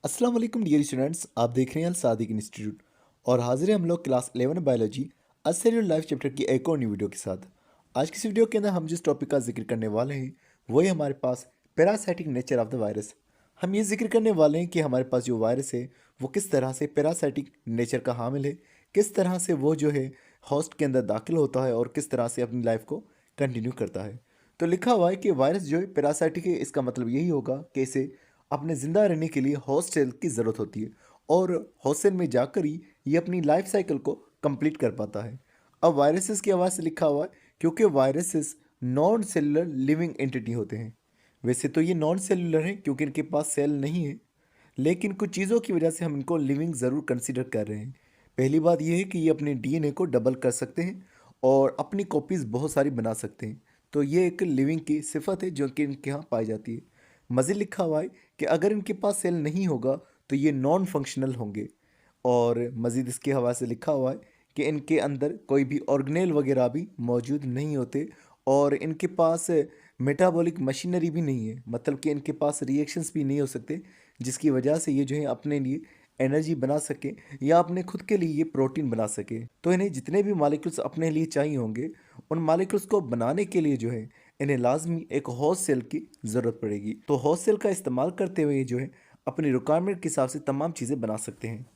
अस्सलाम वालेकुम dear students, आप देख रहे हैं अल सादिक इंस्टीट्यूट और हाजिर हैं हम लोग class 11 biology cellular life chapter की एक और न्यू वीडियो के साथ। आज की इस वीडियो के अंदर हम जिस टॉपिक का जिक्र करने वाले हैं वही हमारे पास parasitic nature of the virus. हम ये जिक्र करने वाले हैं कि हमारे पास जो वायरस है वो किस तरह से पैरासाइटिक नेचर का हामिल है, किस तरह से वो जो है हॉस्ट के अंदर दाखिल होता है और किस तरह से अपनी लाइफ को कंटिन्यू करता है। तो लिखा हुआ है कि वायरस जो है पैरासाइटिक है, इसका मतलब यही होगा कि इसे अपने ज़िंदा रहने के लिए होस्ट सेल की ज़रूरत होती है और होस्ट सेल में जाकर ही ये अपनी लाइफ साइकिल को कंप्लीट कर पाता है। अब वायरसेस की आवाज़ से लिखा हुआ है क्योंकि viruses non cellular living entity होते हैं। वैसे तो ये नॉन सेलुलर हैं क्योंकि इनके पास सेल नहीं है, लेकिन कुछ चीज़ों की वजह से हम इनको लिविंग ज़रूर कंसीडर कर रहे हैं। पहली बात यह है कि ये अपने डीएनए को डबल कर सकते हैं और अपनी कॉपीज़ बहुत सारी बना सकते हैं। तो ये एक लिविंग की सिफत है जो कि इनके यहाँ पाई जाती है। मज़ीद लिखा हुआ है कि अगर इनके पास सेल नहीं होगा तो ये नॉन फंक्शनल होंगे। और मज़ीद इसके हवाले से लिखा हुआ है कि इनके अंदर कोई भी ऑर्गेनेल वगैरह भी मौजूद नहीं होते और इनके पास मेटाबॉलिक मशीनरी भी नहीं है, मतलब कि इनके पास रिएक्शंस भी नहीं हो सकते जिसकी वजह से ये जो है अपने लिए एनर्जी बना सके या अपने खुद के लिए ये प्रोटीन बना सके। तो इन्हें जितने भी मालिक्यूल्स अपने लिए चाहिए होंगे उन मालिक्यूल्स को बनाने के लिए जो है इन्हें लाजमी एक होस्ट सेल की ज़रूरत पड़ेगी। तो होस्ट सेल का इस्तेमाल करते हुए ये जो है अपनी रिक्वायरमेंट के हिसाब से तमाम चीज़ें बना सकते हैं।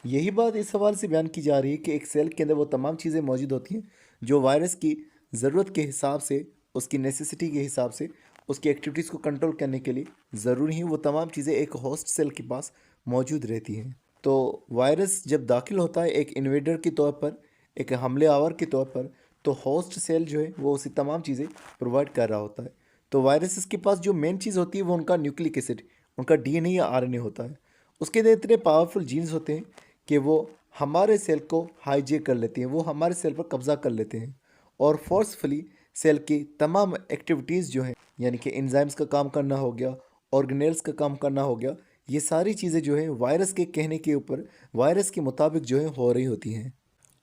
यही बात इस सवाल से बयान की जा रही है कि एक सेल के अंदर वो तमाम चीज़ें मौजूद होती हैं जो वायरस की ज़रूरत के हिसाब से, उसकी नेसेसिटी के हिसाब से, उसकी एक्टिविटीज़ को कंट्रोल करने के लिए ज़रूरी हैं। वो तमाम चीज़ें एक होस्ट सेल के पास मौजूद रहती हैं। तो वायरस जब दाखिल होता है एक इन्वेडर के तौर पर, एक हमले आवर के तौर पर, तो होस्ट सेल जो है वो उसे तमाम चीज़ें प्रोवाइड कर रहा होता है। तो वायरसेस के पास जो मेन चीज़ होती है वो उनका न्यूक्लिक एसिड, उनका डीएनए या आरएनए होता है। उसके अंदर इतने पावरफुल जीन्स होते हैं कि वो हमारे सेल को हाईजेक कर लेते हैं, वो हमारे सेल पर कब्ज़ा कर लेते हैं और फोर्सफुली सेल की तमाम एक्टिविटीज़ जो हैं, यानी कि एंजाइम्स का काम करना हो गया, ऑर्गेनेल्स का काम करना हो गया, ये सारी चीज़ें जो हैं वायरस के कहने के ऊपर, वायरस के मुताबिक जो है हो रही होती हैं।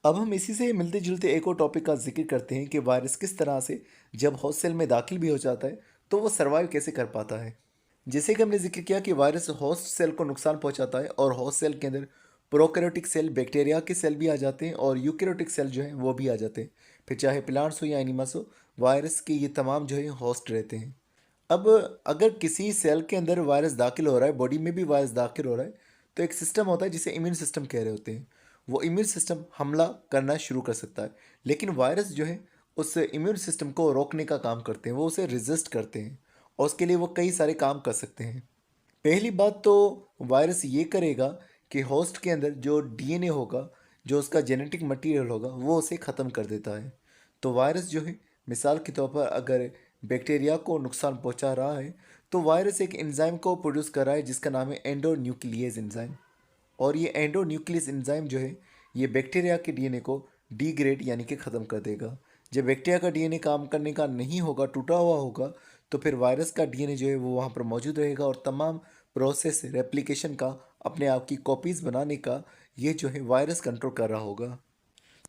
अब हम इसी से मिलते जुलते एक और टॉपिक का जिक्र करते हैं कि वायरस किस तरह से जब होस्ट सेल में दाखिल भी हो जाता है तो वो सर्वाइव कैसे कर पाता है। जैसे कि हमने जिक्र किया कि वायरस होस्ट सेल को नुकसान पहुंचाता है और होस्ट सेल के अंदर प्रोकैरियोटिक सेल, बैक्टीरिया के सेल भी आ जाते हैं और यूकैरियोटिक सेल जो हैं वो भी आ जाते हैं। फिर चाहे प्लांट्स हो या एनिमल्स हो, वायरस के ये तमाम जो है होस्ट रहते हैं। अब अगर किसी सेल के अंदर वायरस दाखिल हो रहा है, बॉडी में भी वायरस दाखिल हो रहा है, तो एक सिस्टम होता है जिसे इम्यून सिस्टम कह रहे होते हैं। वो इम्यून सिस्टम हमला करना शुरू कर सकता है, लेकिन वायरस जो है उस इम्यून सिस्टम को रोकने का काम करते हैं, वो उसे रेजिस्ट करते हैं और उसके लिए वो कई सारे काम कर सकते हैं। पहली बात तो वायरस ये करेगा कि होस्ट के अंदर जो डीएनए होगा, जो उसका जेनेटिक मटेरियल होगा, वो उसे ख़त्म कर देता है। तो वायरस जो है, मिसाल के तौर पर अगर बैक्टीरिया को नुकसान पहुंचा रहा है तो वायरस एक एंजाइम को प्रोड्यूस कर रहा है जिसका नाम है एंडोन्यूक्लियस एंजाइम। और ये एंडोन्यूक्लियस एंजाइम जो है ये बैक्टीरिया के डीएनए को डिग्रेड यानी कि ख़त्म कर देगा। जब बैक्टीरिया का डीएनए काम करने का नहीं होगा, टूटा हुआ होगा, तो फिर वायरस का डीएनए जो है वो वहाँ पर मौजूद रहेगा और तमाम प्रोसेस रेप्लिकेशन का, अपने आप की कॉपीज़ बनाने का, ये जो है वायरस कंट्रोल कर रहा होगा।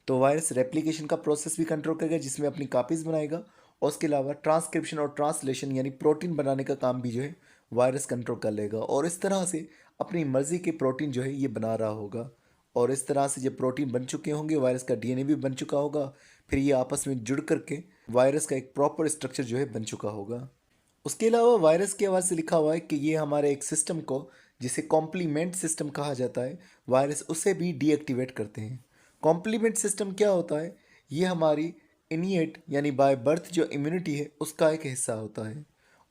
तो वायरस रेप्लिकेशन का प्रोसेस भी कंट्रोल करेगा जिसमें अपनी कापीज़ बनाएगा और उसके अलावा ट्रांसक्रिप्शन और ट्रांसलेशन यानी प्रोटीन बनाने का काम भी जो है वायरस कंट्रोल कर लेगा और इस तरह से अपनी मर्ज़ी के प्रोटीन जो है ये बना रहा होगा। और इस तरह से जब प्रोटीन बन चुके होंगे, वायरस का डीएनए भी बन चुका होगा, फिर ये आपस में जुड़ करके वायरस का एक प्रॉपर स्ट्रक्चर जो है बन चुका होगा। उसके अलावा वायरस के हवाले से लिखा हुआ है कि ये हमारे एक सिस्टम को, जिसे कॉम्प्लीमेंट सिस्टम कहा जाता है, वायरस उसे भी डीएक्टिवेट करते हैं। कॉम्प्लीमेंट सिस्टम क्या होता है? ये हमारी इनिएट यानी बाय बर्थ जो इम्यूनिटी है उसका एक हिस्सा होता है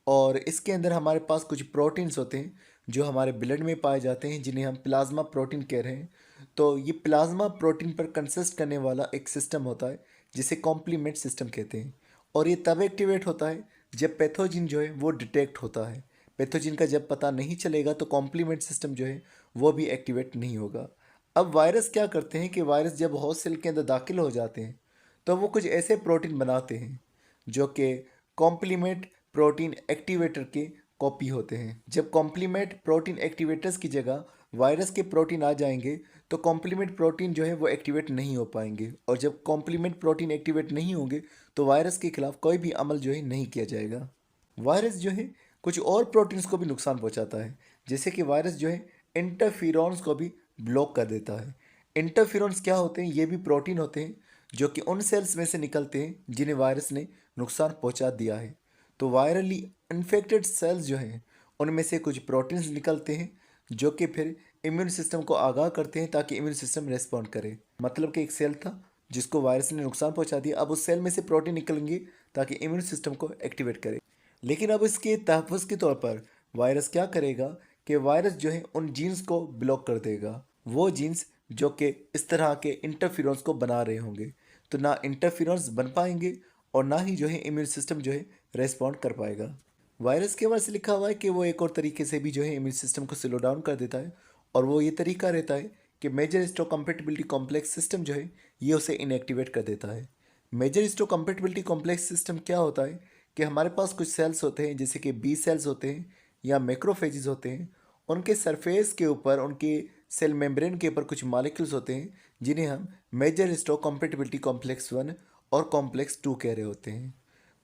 और इसके अंदर हमारे पास कुछ प्रोटीन्स होते हैं जो हमारे ब्लड में पाए जाते हैं जिन्हें हम प्लाज्मा प्रोटीन कह रहे हैं। तो ये प्लाज्मा प्रोटीन पर कंसिस्ट करने वाला एक सिस्टम होता है जिसे कॉम्प्लीमेंट सिस्टम कहते हैं और ये तब एक्टिवेट होता है जब पैथोजिन जो है वो डिटेक्ट होता है। पैथोजिन का जब पता नहीं चलेगा तो कॉम्प्लीमेंट सिस्टम जो है वो भी एक्टिवेट नहीं होगा। अब वायरस क्या करते हैं कि वायरस जब होस्ट सेल के अंदर दाखिल हो जाते हैं तो वो कुछ ऐसे प्रोटीन बनाते हैं जो कि कॉम्प्लीमेंट प्रोटीन एक्टिवेटर के कॉपी होते हैं। जब कॉम्प्लीमेंट प्रोटीन एक्टिवेटर्स की जगह वायरस के प्रोटीन आ जाएंगे तो कॉम्प्लीमेंट प्रोटीन जो है वो एक्टिवेट नहीं हो पाएंगे और जब कॉम्प्लीमेंट प्रोटीन एक्टिवेट नहीं होंगे तो वायरस के खिलाफ कोई भी अमल जो है नहीं किया जाएगा। वायरस जो है कुछ और प्रोटीन्स को भी नुकसान पहुंचाता है, जैसे कि वायरस जो है इंटरफेरॉन्स को भी ब्लॉक कर देता है। इंटरफेरॉन्स क्या होते हैं? ये भी प्रोटीन होते हैं जो कि उन सेल्स में से निकलते हैं जिन्हें वायरस ने नुकसान पहुंचा दिया है। तो वायरली इन्फेक्टेड सेल्स जो हैं उनमें से कुछ प्रोटीन्स निकलते हैं जो कि फिर इम्यून सिस्टम को आगाह करते हैं ताकि इम्यून सिस्टम रेस्पॉन्ड करे। मतलब कि एक सेल था जिसको वायरस ने नुकसान पहुंचा दिया, अब उस सेल में से प्रोटीन निकलेंगे ताकि इम्यून सिस्टम को एक्टिवेट करे। लेकिन अब इसके तहफ़्फ़ुज़ के तौर पर वायरस क्या करेगा कि वायरस जो है उन जीन्स को ब्लॉक कर देगा, वो जीन्स जो कि इस तरह के इंटरफेरेंस को बना रहे होंगे। तो ना इंटरफेरेंस बन पाएंगे और ना ही जो है इम्यून सिस्टम जो है रेस्पॉन्ड कर पाएगा। वायरस के बारे से लिखा हुआ है कि वो एक और तरीके से भी जो है इम्यून सिस्टम को स्लो डाउन कर देता है, और वो ये तरीका रहता है कि मेजर हिस्टोकम्पैटिबिलिटी कॉम्प्लेक्स सिस्टम जो है ये उसे इनएक्टिवेट कर देता है। मेजर हिस्टोकम्पैटिबिलिटी कॉम्प्लेक्स सिस्टम क्या होता है कि हमारे पास कुछ सेल्स होते हैं जैसे कि बी सेल्स होते हैं या मैक्रोफेजेस होते हैं। उनके सरफेस के ऊपर, उनके सेल मेम्ब्रेन के ऊपर कुछ मॉलिक्यूल्स होते हैं जिन्हें हम मेजर हिस्टोकम्पैटिबिलिटी कॉम्प्लेक्स 1 और कॉम्प्लेक्स 2 कह रहे होते हैं।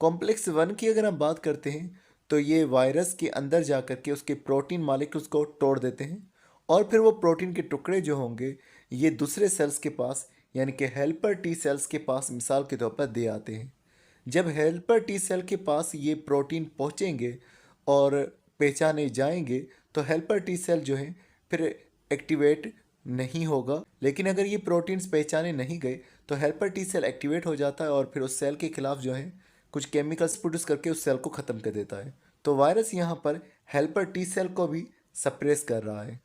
कॉम्प्लेक्स 1 की अगर हम बात करते हैं तो ये वायरस के अंदर जा कर के उसके प्रोटीन मॉलिक्यूल्स को तोड़ देते हैं, और फिर वो प्रोटीन के टुकड़े जो होंगे ये दूसरे सेल्स के पास, यानी कि हेल्पर टी सेल्स के पास मिसाल के तौर पर दे आते हैं। जब हेल्पर टी सेल के पास ये प्रोटीन पहुंचेंगे और पहचाने जाएंगे तो हेल्पर टी सेल जो है फिर एक्टिवेट नहीं होगा। लेकिन अगर ये प्रोटीन्स पहचाने नहीं गए तो हेल्पर टी सेल एक्टिवेट हो जाता है और फिर उस सेल के खिलाफ जो है कुछ केमिकल्स प्रोड्यूस करके उस सेल को ख़त्म कर देता है। तो वायरस यहाँ पर हेल्पर टी सेल को भी सप्रेस कर रहा है।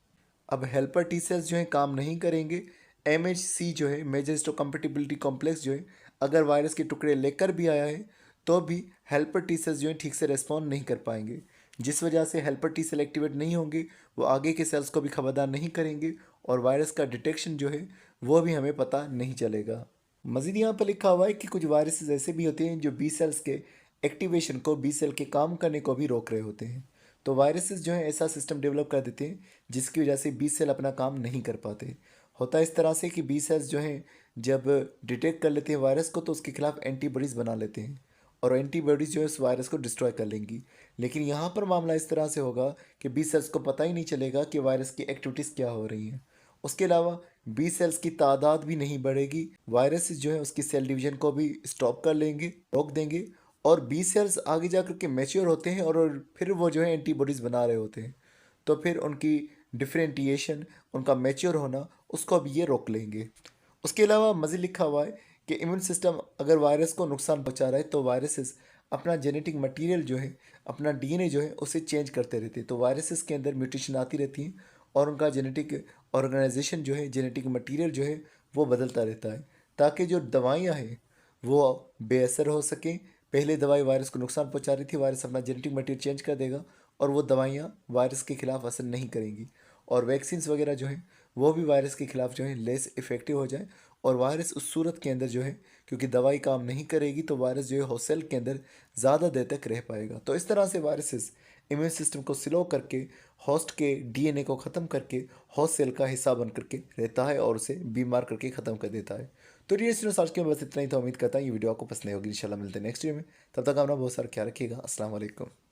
अब हेल्पर टी सेल्स जो है काम नहीं करेंगे। MHC जो है मेजर हिस्टोकम्पैटिबिलिटी कॉम्प्लेक्स जो है अगर वायरस के टुकड़े लेकर भी आया है तो भी हेल्पर टी सेल्स जो है ठीक से रेस्पॉन्ड नहीं कर पाएंगे, जिस वजह से हेल्पर टी सेल एक्टिवेट नहीं होंगे, वो आगे के सेल्स को भी खबरदार नहीं करेंगे और वायरस का डिटेक्शन जो है वो भी हमें पता नहीं चलेगा। मज़ीद यहाँ पर लिखा हुआ है कि कुछ वायरसेस ऐसे भी होते हैं जो बी सेल्स के एक्टिवेशन को, बी सेल के काम करने को भी रोक रहे होते हैं। तो वायरसेस जो है ऐसा सिस्टम डेवलप कर देते हैं जिसकी वजह से बी सेल अपना काम नहीं कर पाते। होता इस तरह से कि बी सेल्स जो हैं जब डिटेक्ट कर लेते हैं वायरस को तो उसके खिलाफ एंटीबॉडीज़ बना लेते हैं और एंटीबॉडीज़ जो है उस वायरस को डिस्ट्रॉय कर लेंगी। लेकिन यहाँ पर मामला इस तरह से होगा कि बी सेल्स को पता ही नहीं चलेगा कि वायरस की एक्टिविटीज़ क्या हो रही हैं। उसके अलावा बी सेल्स की तादाद भी नहीं बढ़ेगी, वायरस जो है उसकी सेल डिवीजन को भी स्टॉप कर लेंगे, रोक देंगे, और बी सेल्स आगे जा कर के मैच्योर होते हैं और फिर वो जो है एंटीबॉडीज़ बना रहे होते हैं। तो फिर उनकी डिफरेंटिएशन, उनका मैच्योर होना, उसको अब ये रोक लेंगे। उसके अलावा मज़ीद लिखा हुआ है कि इम्यून सिस्टम अगर वायरस को नुकसान पहुंचा रहा है तो वायरसेस अपना जेनेटिक मटेरियल जो है, अपना DNA जो है उसे चेंज करते रहते हैं। तो वायरसेस के अंदर म्यूटेशन आती रहती हैं और उनका जेनेटिक ऑर्गेनाइजेशन जो है, जेनेटिक मटेरियल जो है वो बदलता रहता है ताकि जो दवाइयाँ हैं वो बेअसर हो सकें। पहले दवाई वायरस को नुकसान पहुंचा रही थी, वायरस अपना जेनेटिक मटेरियल चेंज कर देगा और वो दवाइयाँ वायरस के खिलाफ असर नहीं करेंगी, और वैक्सीन्स वगैरह जो हैं वो भी वायरस के खिलाफ जो है लेस इफ़ेक्टिव हो जाए। और वायरस उस सूरत के अंदर जो है, क्योंकि दवाई काम नहीं करेगी तो वायरस जो है होस्ट सेल के अंदर ज़्यादा देर तक रह पाएगा। तो इस तरह से वायरसेस इम्यून सिस्टम को स्लो करके, होस्ट के DNA को ख़त्म करके होस्ट सेल का हिस्सा बन करके रहता है और उसे बीमार करके ख़त्म कर देता है। तो डियर स्टूडेंट्स, आज के बस इतना ही था। उम्मीद करता हूँ ये वीडियो आपको पसंद होगी। इंशाल्लाह मिलते हैं नेक्स्ट वीडियो में। तब तक अपना बहुत सारा ख्याल रखिएगा। अस्सलाम वालेकुम।